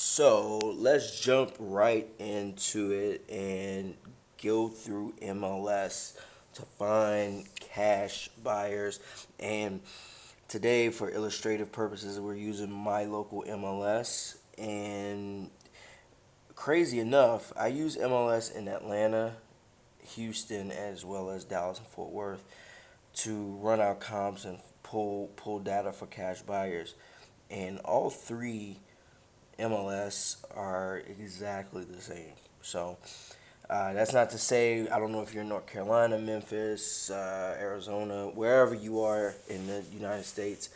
So let's jump right into it and go through MLS to find cash buyers. And today, for illustrative purposes, we're using my local MLS. And crazy enough, I use MLS in Atlanta, Houston, as well as Dallas and Fort Worth to run our comps and pull data for cash buyers. And all three MLS are exactly the same. So that's not to say I don't know if you're in North Carolina, Memphis, Arizona, wherever you are in the United States.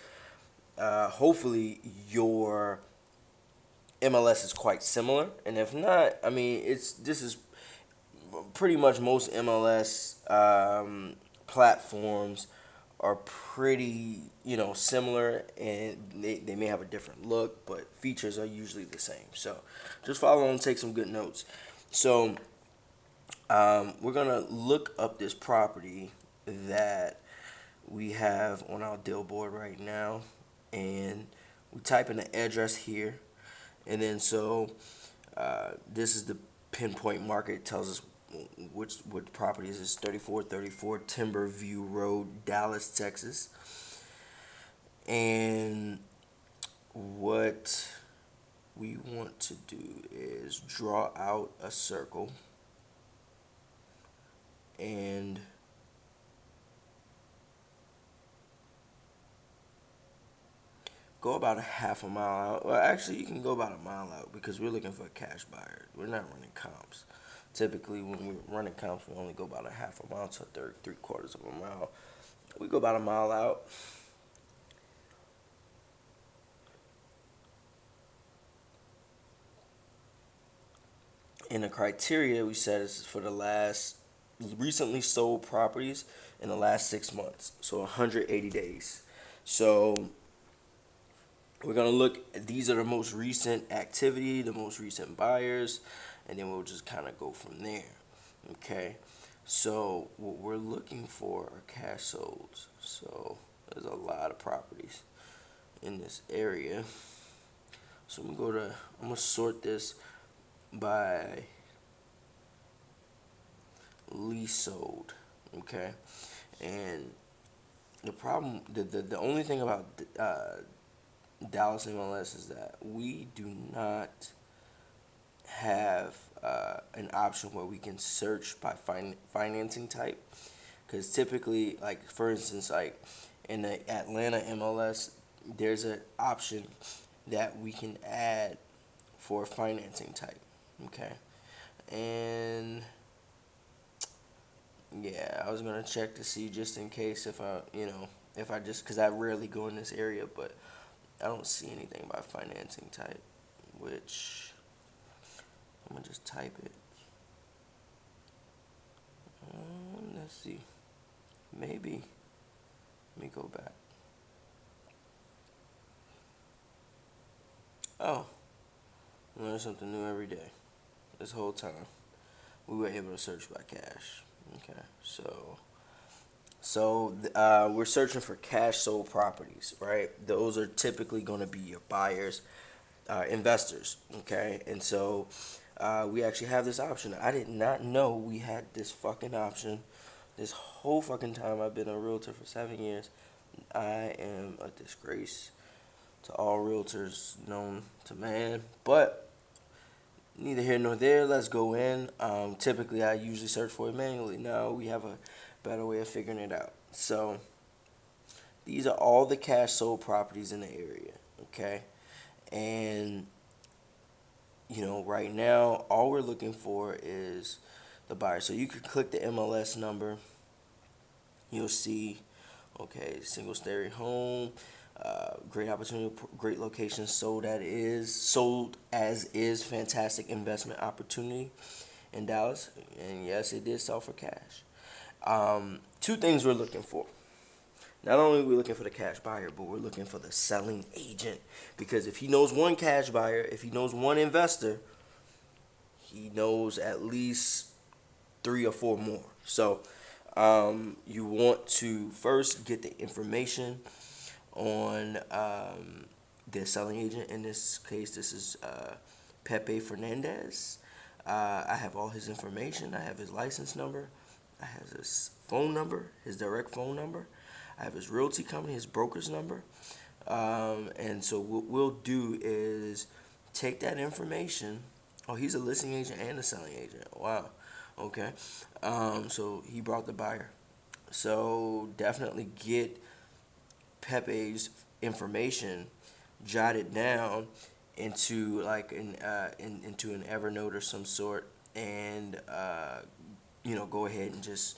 Hopefully your MLS is quite similar, and if not, I mean this is pretty much most MLS platforms are pretty, similar, and they may have a different look, but features are usually the same. So just follow and take some good notes. So we're going to look up this property that we have on our deal board right now, and we type in the address here, and then this is the pinpoint market. It tells us what property is this. 3434 Timber View Road, Dallas, Texas. And what we want to do is draw out a circle and go about a half a mile out. Well, actually, you can go about a mile out because we're looking for a cash buyer. We're not running comps. Typically, when we're running comps, we only go about a half a mile to three quarters of a mile. We go about a mile out. And the criteria we set is for the last recently sold properties in the last 6 months, so 180 days. So we're gonna look. These are the most recent activity, the most recent buyers, and then we'll just kind of go from there. Okay. So what we're looking for are cash solds. So there's a lot of properties in this area. So I'm gonna sort this by leasehold. Okay. And the only thing about Dallas MLS is that we do not have an option where we can search by financing type, because typically, like for instance, like in the Atlanta MLS, there's an option that we can add for financing type. Okay. And yeah, I was gonna check to see just in case if I just, because I rarely go in this area, but I don't see anything by financing type, which I'm gonna just type it. Let's see. Maybe. Let me go back. Oh, learn something new every day. This whole time, we were able to search by cash. Okay, so we're searching for cash sold properties, right? Those are typically going to be your buyers, investors. Okay, and so we actually have this option. I did not know we had this fucking option. This whole fucking time I've been a realtor for 7 years, I am a disgrace to all realtors known to man. But neither here nor there. Let's go in. Typically, I usually search for it manually. Now we have a better way of figuring it out. So these are all the cash sold properties in the area. Okay, and right now, all we're looking for is the buyer. So you could click the MLS number. You'll see, okay, single story home, great opportunity, great location, sold as is, fantastic investment opportunity in Dallas. And yes, it did sell for cash. Two things we're looking for. Not only are we looking for the cash buyer, but we're looking for the selling agent. Because if he knows one cash buyer, if he knows one investor, he knows at least three or four more. So you want to first get the information on the selling agent in this case, this is Pepe Fernandez. I have all his information. I have his license number. I have his phone number, his direct phone number. I have his realty company, his broker's number. And so what we'll do is take that information. Oh, he's a listing agent and a selling agent. Wow. Okay. So he brought the buyer. So definitely get Pepe's information, jot it down into like into an Evernote or some sort, and go ahead and just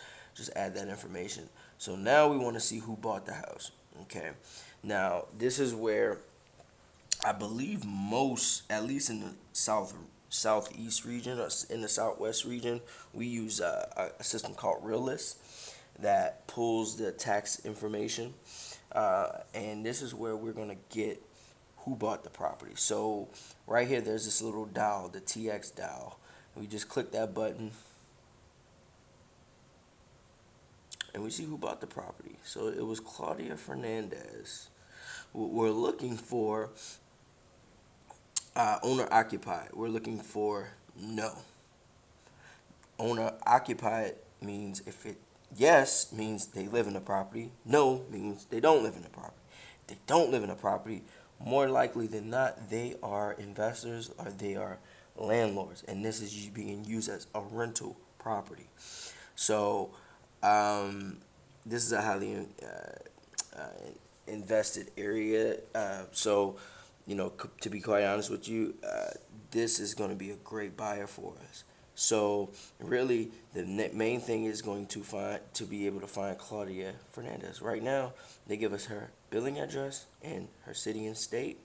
add that information. So now we want to see who bought the house. Okay. Now this is where I believe most, at least in the southeast region or in the southwest region, we use a system called Realist that pulls the tax information, and this is where we're gonna get who bought the property. So right here, there's this little dial, the TX dial. We just click that button, and we see who bought the property. So it was Claudia Fernandez. We're looking for owner occupied. We're looking for no. Owner occupied means if it yes means they live in the property. No means they don't live in the property. If they don't live in the property, more likely than not, they are investors or they are landlords, and this is being used as a rental property. So this is a highly invested area. To be quite honest with you, this is going to be a great buyer for us. So really, the main thing is going to be able to find Claudia Fernandez. Right now, they give us her billing address and her city and state.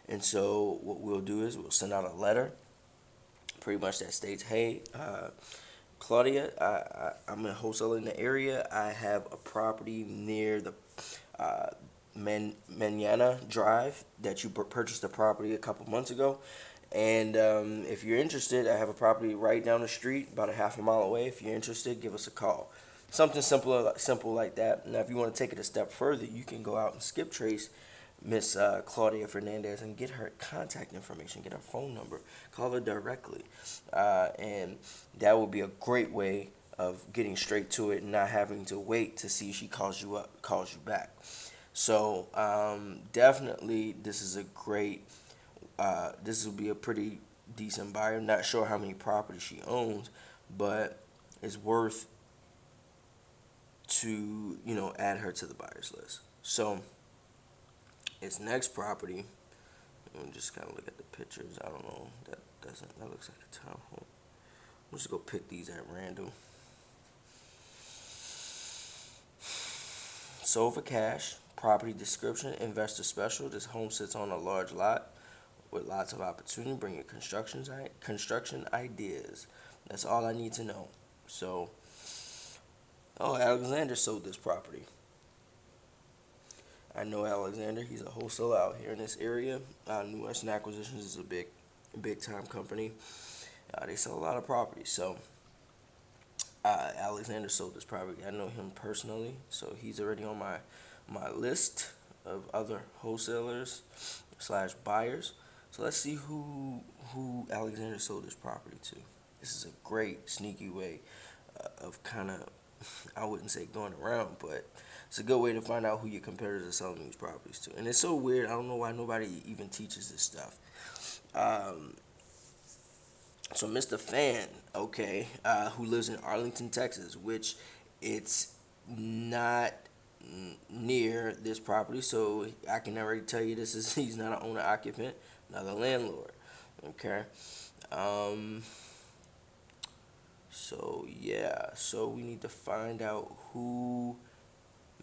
And so what we'll do is we'll send out a letter, pretty much that states, hey, Claudia, I'm a wholesaler in the area. I have a property near the Manana Drive that you purchased the property a couple months ago. And if you're interested, I have a property right down the street, about a half a mile away. If you're interested, give us a call. Something simple like that. Now, if you want to take it a step further, you can go out and skip trace Miss Claudia Fernandez and get her contact information, get her phone number, call her directly, and that will be a great way of getting straight to it and not having to wait to see if she calls you back. So definitely, this is a great. This will be a pretty decent buyer. I'm not sure how many properties she owns, but it's worth to add her to the buyers list. So its next property. And just kind of look at the pictures. I don't know. That looks like a townhome. I'm just go pick these at random. Sold for cash. Property description. Investor special. This home sits on a large lot with lots of opportunity. Bring your construction ideas. That's all I need to know. So, Alexander sold this property. I know Alexander. He's a wholesaler out here in this area. New Western Acquisitions is a big time company. They sell a lot of property. So, Alexander sold this property. I know him personally, so he's already on my list of other wholesalers / buyers. So let's see who Alexander sold this property to. This is a great sneaky way of kind of, I wouldn't say going around, but it's a good way to find out who your competitors are selling these properties to. And it's so weird. I don't know why nobody even teaches this stuff. So Mr. Fan, who lives in Arlington, Texas, which it's not near this property, so I can already tell you he's not an owner occupant, not a landlord. Okay. So we need to find out who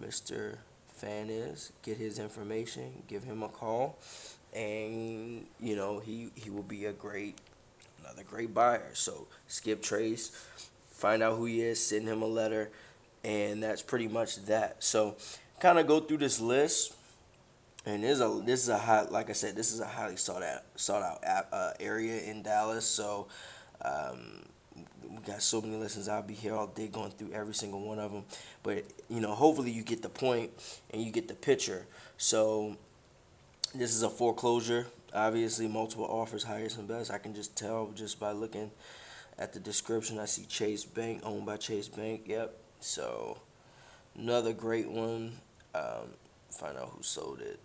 Mr. Fan is, get his information, give him a call, and he will be another great buyer. So skip trace, find out who he is, send him a letter, and that's pretty much that. So kind of go through this list, and this is a hot, like I said, this is a highly sought out area in Dallas. So we got so many listings. I'll be here all day going through every single one of them. But hopefully you get the point and you get the picture. So This is a foreclosure. Obviously, multiple offers, highest and best. I can just tell just by looking at the description. I see Chase Bank, owned by Chase Bank. Yep. So another great one. Find out who sold it.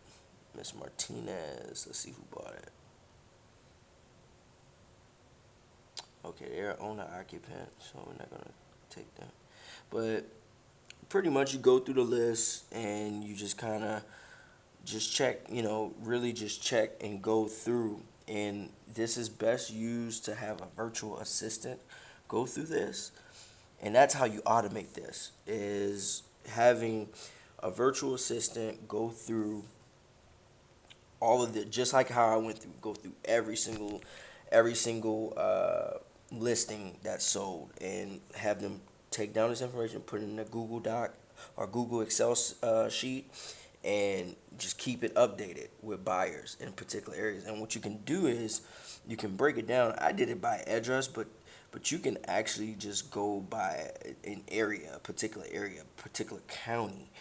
Miss Martinez. Let's see who bought it. Okay, they're owner occupant, so we're not gonna take them. But pretty much, you go through the list and you just kind of just check. Really just check and go through. And this is best used to have a virtual assistant go through this, and that's how you automate this, is having a virtual assistant go through all of the, just like how I went through, go through every single listing that's sold, and have them take down this information, put it in a Google Doc or Google Excel sheet, and just keep it updated with buyers in particular areas. And what you can do is you can break it down. I did it by address, but you can actually just go by an area, a particular county,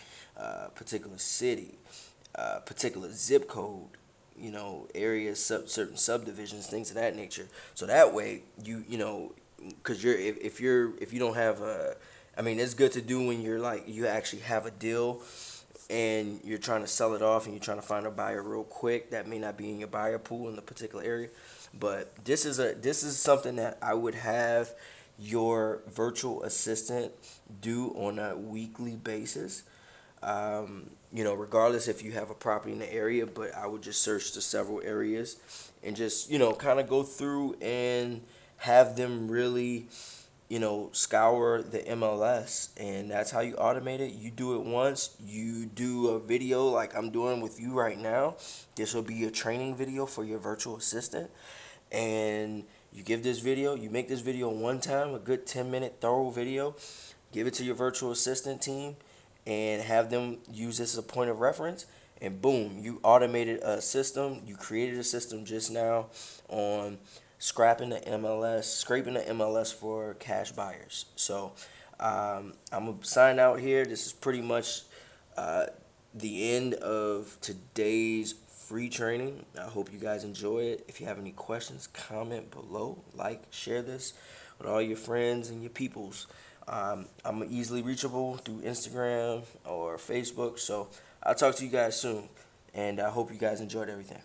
particular city, particular zip code, areas, certain subdivisions, things of that nature. So that way, because if you don't have a, I mean, it's good to do when you're like, you actually have a deal and you're trying to sell it off and you're trying to find a buyer real quick that may not be in your buyer pool in the particular area. But this is something that I would have your virtual assistant do on a weekly basis. Regardless if you have a property in the area, but I would just search the several areas and just, kind of go through and have them really, scour the MLS. And that's how you automate it. You do it once, you do a video like I'm doing with you right now. This will be your training video for your virtual assistant. And you make this video one time, a good 10-minute thorough video, give it to your virtual assistant team, and have them use this as a point of reference. And boom, you automated a system. You created a system just now on scraping the MLS for cash buyers. So I'm gonna sign out here. This is pretty much the end of today's free training. I hope you guys enjoy it. If you have any questions, comment below, share this with all your friends and your peoples. I'm easily reachable through Instagram or Facebook. So I'll talk to you guys soon, and I hope you guys enjoyed everything.